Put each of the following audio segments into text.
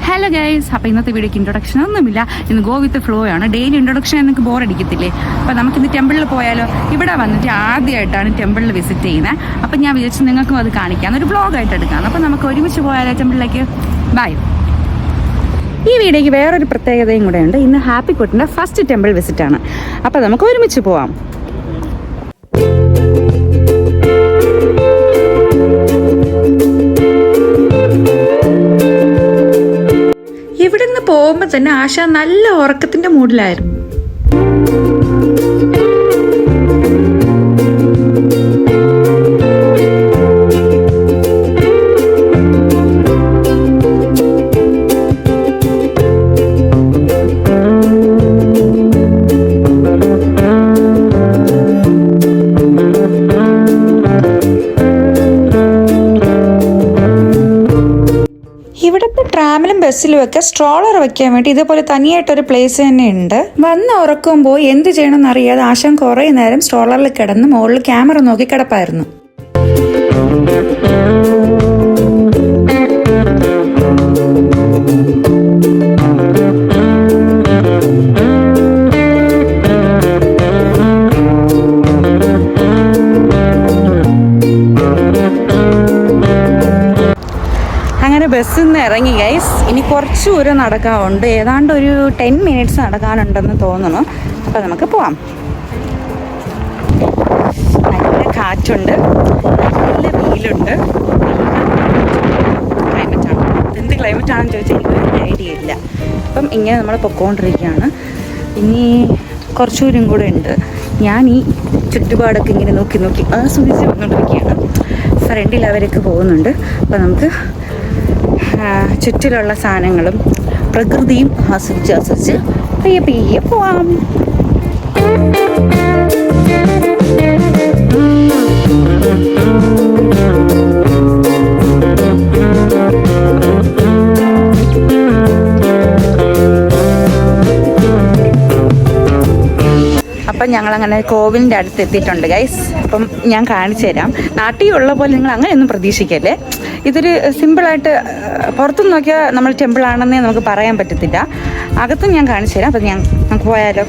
Hello guys, അപ്പോൾ ഇന്നത്തെ വീഡിയോക്ക് ഇൻട്രൊഡക്ഷൻ ഒന്നുമില്ല. ഇന്ന് ഗോ വിത്ത് ഫ്ലോ ആണ്. ഡെയിലി ഇൻട്രൊഡക്ഷൻ എനിക്ക് ബോറടിക്കത്തില്ലേ? അപ്പോൾ നമുക്കിന്ന് ടെമ്പിളിൽ പോയാലോ? ഇവിടെ വന്നിട്ട് ആദ്യമായിട്ടാണ് ടെമ്പിളിൽ വിസിറ്റ് ചെയ്യുന്നത്. അപ്പം ഞാൻ വിചാരിച്ചു നിങ്ങൾക്കും അത് കാണിക്കാം, ഒരു വ്ളോഗായിട്ട് എടുക്കാം. അപ്പോൾ നമുക്ക് ഒരുമിച്ച് പോയാലോ ടെമ്പിളിലേക്ക്? ബൈ. ഈ വീഡിയോയ്ക്ക് വേറൊരു പ്രത്യേകതയും കൂടെ ഉണ്ട്. ഇന്ന് ഹാപ്പി കുട്ടിൻ്റെ ഫസ്റ്റ് ടെമ്പിൾ വിസിറ്റ് ആണ്. അപ്പോൾ നമുക്ക് ഒരുമിച്ച് പോവാം. ഇവിടുന്ന് പോകുമ്പോൾ തന്നെ ആശ നല്ല ഉറക്കത്തിന്റെ മൂഡിലായിരുന്നു. ഇവിടുത്തെ ട്രാമിലും ബസ്സിലും ഒക്കെ സ്ട്രോളർ വെക്കാൻ വേണ്ടി ഇതുപോലെ തനിയായിട്ടൊരു പ്ലേസ് തന്നെ ഉണ്ട്. വന്ന് ഉറക്കുമ്പോൾ എന്ത് ചെയ്യണമെന്ന് അറിയാതെ ആശാൻ കുറേ നേരം സ്ട്രോളറിൽ കിടന്ന് മുകളിൽ ക്യാമറ നോക്കി കിടപ്പായിരുന്നു. ബസ്സിൽ നിന്ന് ഇറങ്ങി ഗൈസ്. ഇനി കുറച്ച് ദൂരം നടക്കാറുണ്ട്, ഏതാണ്ട് ഒരു 10 മിനിറ്റ്സ് നടക്കാനുണ്ടെന്ന് തോന്നുന്നു. അപ്പോൾ നമുക്ക് പോവാം. നല്ല കാറ്റുണ്ട്, നല്ല വെയിലുണ്ട്. ക്ലൈമറ്റാണ്. എന്ത് ക്ലൈമറ്റാണെന്ന് ചോദിച്ചാൽ എനിക്ക് ഐഡിയ ഇല്ല. അപ്പം ഇങ്ങനെ നമ്മൾ പൊക്കോണ്ടിരിക്കുകയാണ്. ഇനി കുറച്ച് ദൂരം കൂടെ ഉണ്ട്. ഞാൻ ഈ ചുറ്റുപാടൊക്കെ ഇങ്ങനെ നോക്കി നോക്കി ആസ്വദിച്ച് വന്നുകൊണ്ടിരിക്കുകയാണ്. ഫ്രണ്ടിൽ അവരൊക്കെ പോകുന്നുണ്ട്. അപ്പോൾ നമുക്ക് ചുറ്റിലുള്ള സാധനങ്ങളും പ്രകൃതിയും ആസ്വദിച്ച് പയ്യെ പോവാം. അപ്പം ഞങ്ങളങ്ങനെ കോവിലിൻ്റെ അടുത്ത് എത്തിയിട്ടുണ്ട് ഗൈസ്. അപ്പം ഞാൻ കാണിച്ചു തരാം. നാട്ടിലുള്ള പോലെ നിങ്ങൾ അങ്ങനെയൊന്നും പ്രതീക്ഷിക്കല്ലേ. ഇതൊരു സിമ്പിളായിട്ട് പുറത്തുനിന്ന് നോക്കിയാൽ നമ്മൾ ടെമ്പിളാണെന്നേ നമുക്ക് പറയാൻ പറ്റത്തില്ല. അകത്തും ഞാൻ കാണിച്ചു തരാം. അപ്പം നമുക്ക് പോയാലോ?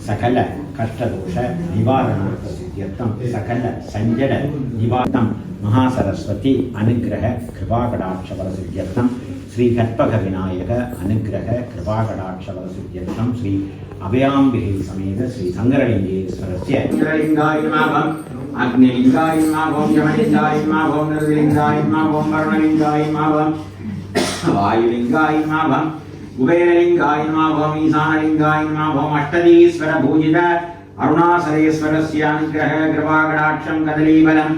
സകല കഷ്ടദോഷ നിവാരണാർത്ഥം സകല സഞ്ജല നിവാരണം മഹാസരസ്വതി അനുഗ്രഹ കൃപാകടാക്ഷഫലസിദ്ധ്യർത്ഥം ശ്രീ കൽപ്പക വിനായക അനുഗ്രഹ കൃപാകടാക്ഷഫലസിദ്ധ്യർത്ഥം ശ്രീ അഭയാംബികൈ സമേത ശ്രീ ശങ്കരലിംഗേശ്വരസ്യ അഗ്നിലിംഗായിമാഭം യമലിംഗായിമാഭം നിർലിംഗായിമാഭം വർണ്ണലിംഗായിമാഭം വായുലിംഗായിമാഭം കുബേരലിംഗായ നമഃ ഈശാനലിംഗായ നമഃ അഷ്ടദീശ്വര പൂജിത അരുണാചലേശ്വരസ്യ അനുഗ്രഹ കൃപാകടാക്ഷം കദലീബലം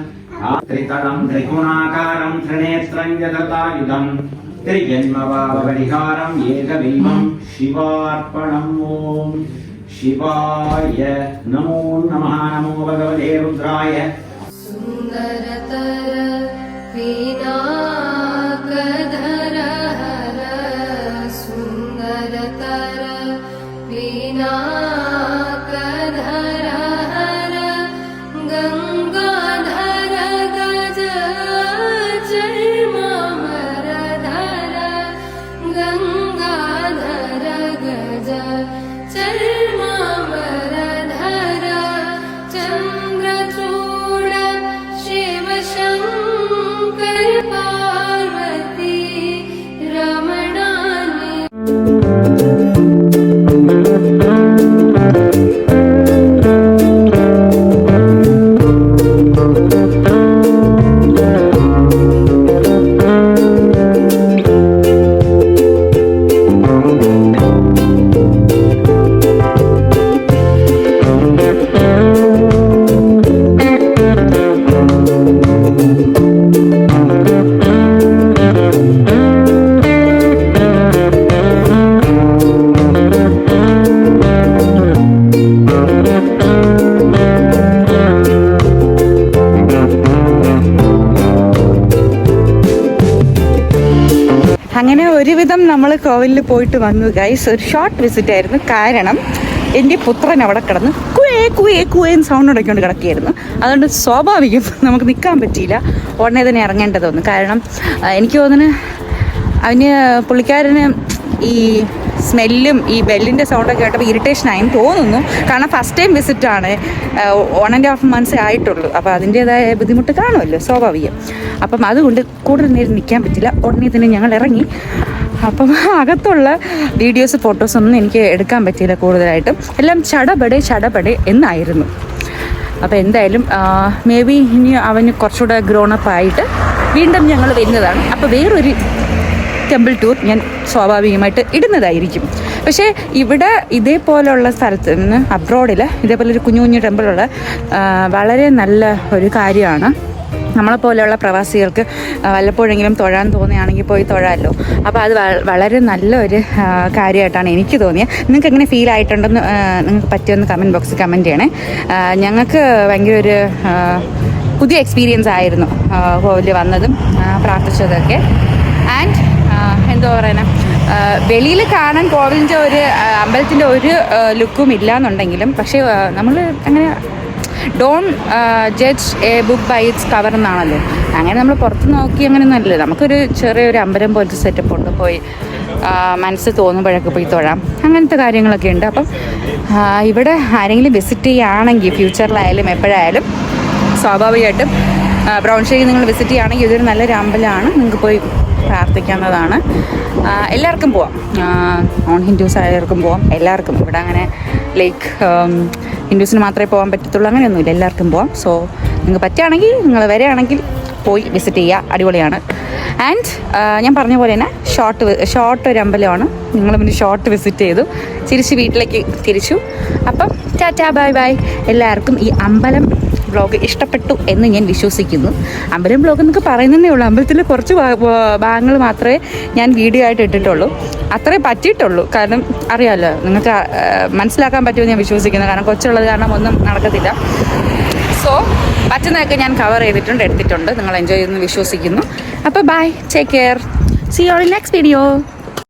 ത്രിതലം ത്രിഗുണാകാരം ത്രിനേത്രം ജഗതായുധം ത്രിജന്മപാപപരിഹാരം ഏകദൈവം ശിവാർപ്പണം. ഓം ശിവായ നമോ നമഃ. നമോ ഭഗവതേ രുദ്രായ. സുന്ദരതര വീണാകധര വീണാകധര ഹര ഗംഗാധര ഗജ ചർമാമരധര ഗംഗാധര ഗജ ചർമാമരധര ചന്ദ്രചൂഡ ശിവശങ്കര അങ്ങനെ ഒരുവിധം നമ്മൾ കോവിലിൽ പോയിട്ട് വന്നു ഗൈസ്. ഒരു ഷോർട്ട് വിസിറ്റ് ആയിരുന്നു. കാരണം എൻ്റെ പുത്രൻ അവിടെ കിടന്ന് കുയേ കുയേ കുയേന്ന് സൗണ്ട് ഉടക്കിക്കൊണ്ട് കിടക്കുകയായിരുന്നു. അതുകൊണ്ട് സ്വാഭാവികം നമുക്ക് നിൽക്കാൻ പറ്റിയില്ല, ഉടനെ തന്നെ ഇറങ്ങേണ്ടത് വന്നു. കാരണം എനിക്ക് തോന്നുന്നു പുള്ളിക്കാരന് ഈ സ്മെല്ലും ഈ ബെല്ലിൻ്റെ സൗണ്ടൊക്കെ കേട്ടപ്പോൾ ഇറിറ്റേഷനായും തോന്നുന്നു. കാരണം ഫസ്റ്റ് ടൈം വിസിറ്റാണ്, 1.5 months ആയിട്ടുള്ളൂ. അപ്പോൾ അതിൻ്റേതായ ബുദ്ധിമുട്ട് കാണുമല്ലോ, സ്വാഭാവികം. അപ്പം അതുകൊണ്ട് കൂടുതൽ നേരം നിൽക്കാൻ പറ്റില്ല, ഉടനെ തന്നെ ഞങ്ങൾ ഇറങ്ങി. അപ്പം അകത്തുള്ള വീഡിയോസ് ഫോട്ടോസൊന്നും എനിക്ക് എടുക്കാൻ പറ്റിയില്ല കൂടുതലായിട്ടും, എല്ലാം ചടപടെ എന്നായിരുന്നു. അപ്പോൾ എന്തായാലും മേ ബി ഇനി അവന് കുറച്ചുകൂടെ ഗ്രോണപ്പ് ആയിട്ട് വീണ്ടും ഞങ്ങൾ വരുന്നതാണ്. അപ്പോൾ വേറൊരു ടെമ്പിൾ ടൂർ ഞാൻ സ്വാഭാവികമായിട്ട് ഇടുന്നതായിരിക്കും. പക്ഷേ ഇവിടെ ഇതേപോലെയുള്ള സ്ഥലത്ത് നിന്ന് അബ്രോഡിൽ ഇതേപോലെ ഒരു കുഞ്ഞു കുഞ്ഞു ടെമ്പിളുള്ള വളരെ നല്ല ഒരു കാര്യമാണ്. നമ്മളെപ്പോലെയുള്ള പ്രവാസികൾക്ക് വല്ലപ്പോഴെങ്കിലും തൊഴാൻ തോന്നുകയാണെങ്കിൽ പോയി തൊഴാമല്ലോ. അപ്പോൾ അത് വളരെ നല്ലൊരു കാര്യമായിട്ടാണ് എനിക്ക് തോന്നിയത്. നിങ്ങൾക്ക് എങ്ങനെ ഫീൽ ആയിട്ടുണ്ടെന്ന് നിങ്ങൾക്ക് പറ്റിയൊന്ന് കമൻറ്റ് ബോക്സിൽ കമൻറ്റ് ചെയ്യണേ. ഞങ്ങൾക്ക് ഭയങ്കര ഒരു പുതിയ എക്സ്പീരിയൻസ് ആയിരുന്നു കോവിലിൽ വന്നതും പ്രാർത്ഥിച്ചതൊക്കെ. ആൻഡ് എന്താ പറയുക, വെളിയിൽ കാണാൻ കോവിലിൻ്റെ ഒരു അമ്പലത്തിൻ്റെ ഒരു ലുക്കും ഇല്ലയെന്നുണ്ടെങ്കിലും, പക്ഷേ നമ്മൾ അങ്ങനെ don't judge a book by its cover എന്നാണല്ലോ. അങ്ങനെ നമ്മൾ പുറത്ത് നോക്കി അങ്ങനെ നല്ലത്, നമുക്കൊരു ചെറിയൊരു അമ്പലം പോലത്തെ സെറ്റപ്പ് ഉണ്ട്, പോയി മനസ്സ് തോന്നുമ്പോഴൊക്കെ പോയി തൊഴാം, അങ്ങനത്തെ കാര്യങ്ങളൊക്കെ ഉണ്ട്. അപ്പം ഇവിടെ ആരെങ്കിലും വിസിറ്റ് ചെയ്യുകയാണെങ്കിൽ ഫ്യൂച്ചറിലായാലും എപ്പോഴായാലും സ്വാഭാവികമായിട്ടും ബ്രൗൺഷേരി നിങ്ങൾ വിസിറ്റ് ചെയ്യുകയാണെങ്കിൽ ഇതൊരു നല്ലൊരു അമ്പലമാണ്, നിങ്ങൾക്ക് പോയി പ്രാർത്ഥിക്കാവുന്നതാണ്. എല്ലാവർക്കും പോവാം, നോൺ ഹിന്ദുസ് ആയവർക്കും പോവാം, എല്ലാവർക്കും. ഇവിടെ അങ്ങനെ ലൈക്ക് ഹിന്ദുസിന് മാത്രമേ പോകാൻ പറ്റത്തുള്ളൂ അങ്ങനെയൊന്നുമില്ല, എല്ലാവർക്കും പോവാം. സോ നിങ്ങൾക്ക് പറ്റുകയാണെങ്കിൽ നിങ്ങൾ വരികയാണെങ്കിൽ പോയി വിസിറ്റ് ചെയ്യുക, അടിപൊളിയാണ്. ആൻഡ് ഞാൻ പറഞ്ഞ പോലെ തന്നെ ഷോർട്ട് ഒരു അമ്പലമാണ്. നിങ്ങൾ പിന്നെ ഷോർട്ട് വിസിറ്റ് ചെയ്തു തിരിച്ച് വീട്ടിലേക്ക് തിരിച്ചു. അപ്പം ടാറ്റാ ബൈ ബൈ. എല്ലാവർക്കും ഈ അമ്പലം വ്ളോഗ് ഇഷ്ടപ്പെട്ടു എന്ന് ഞാൻ വിശ്വസിക്കുന്നു. അമ്പലം വ്ളോഗ് എന്നൊക്കെ പറയുന്നതേ ഉള്ളൂ, അമ്പലത്തിൽ കുറച്ച് ഭാഗങ്ങൾ മാത്രമേ ഞാൻ വീഡിയോ ആയിട്ട് ഇട്ടിട്ടുള്ളൂ, അത്രേ പറ്റിയിട്ടുള്ളൂ. കാരണം അറിയാമല്ലോ, നിങ്ങൾക്ക് മനസ്സിലാക്കാൻ പറ്റുമെന്ന് ഞാൻ വിശ്വസിക്കുന്നു. കാരണം കൊച്ചുള്ളത് കാരണം ഒന്നും നടക്കത്തില്ല. സോ പറ്റുന്നതൊക്കെ ഞാൻ കവർ ചെയ്തിട്ടുണ്ട്, എടുത്തിട്ടുണ്ട്. നിങ്ങൾ എൻജോയ് ചെയ്യുമെന്ന് വിശ്വസിക്കുന്നു. അപ്പോൾ bye, take care, see you all in next video.